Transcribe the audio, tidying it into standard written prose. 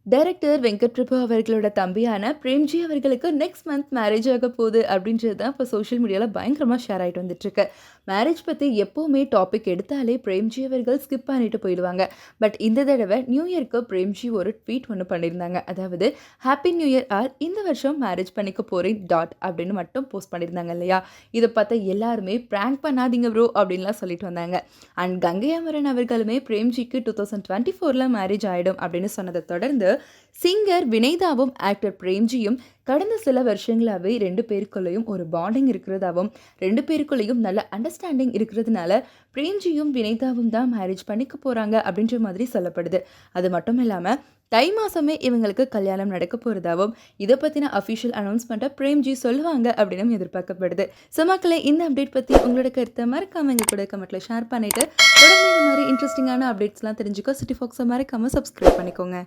Director Venkat Prabhu அவர்களோட தம்பியான பிரேம்ஜி அவர்களுக்கு நெக்ஸ்ட் மந்த் மேரேஜ் ஆக போகுது அப்படின்றது தான் இப்போ சோஷியல் மீடியாவில் பயங்கரமாக ஷேர் ஆகிட்டு வந்துட்டுருக்கு. மேரேஜ் பற்றி எப்போவுமே டாபிக் எடுத்தாலே பிரேம்ஜி அவர்கள் ஸ்கிப் பண்ணிட்டு போயிடுவாங்க. பட் இந்த தடவை நியூ இயர்க்கு பிரேம்ஜி ஒரு ட்வீட் ஒன்று பண்ணியிருந்தாங்க. அதாவது ஹாப்பி நியூ இயர் ஆர் இந்த வருஷம் மேரேஜ் பண்ணிக்க போகிறேன் டாட் அப்படின்னு மட்டும் போஸ்ட் பண்ணியிருந்தாங்க இல்லையா. இதை பார்த்தா எல்லாருமே ப்ராங்க் பண்ணாதீங்க ப்ரோ அப்படின்லாம் சொல்லிட்டு வந்தாங்க. அண்ட் கங்கை அமரன் அவர்களுமே பிரேம்ஜிக்கு 2024 மேரேஜ் ஆகிடும் அப்படின்னு சொன்னதை தொடர்ந்து சிங்கர் வினைதாவும் ஆக்டர் பிரேம்ஜியும் கடந்த சில வருஷங்களாகவே ரெண்டு பேருக்குள்ளேயும் ஒரு பாண்டிங் இருக்கிறதாவும் ரெண்டு பேருக்குள்ளேயும் நல்ல அண்டர்ஸ்டாண்டிங் இருக்கிறதுனால பிரேம்ஜியும் வினைதாவும் தான் மேரேஜ் பண்ணிக்க போகிறாங்க அப்படின்ற மாதிரி சொல்லப்படுது. அது மட்டும் இல்லாமல் தை மாதமே இவங்களுக்கு கல்யாணம் நடக்க போகிறதாவும் இதை பற்றின அஃபிஷியல் அனௌன்ஸ்மெண்ட்டை பிரேம்ஜி சொல்லுவாங்க அப்படின்னு எதிர்பார்க்கப்படுது. ஸோ மக்களே, இந்த அப்டேட் பற்றி உங்களோட கருத்தை மறக்காமல் எங்கள் கூட கமெண்ட்டில் ஷேர் பண்ணிவிட்டு தொடர்ந்து இந்த மாதிரி இன்ட்ரெஸ்டிங்கான அப்டேட்ஸ்லாம் தெரிஞ்சுக்க சிட்டி ஃபாக்ஸை மறக்காமல் சப்ஸ்கிரைப் பண்ணிக்கோங்க.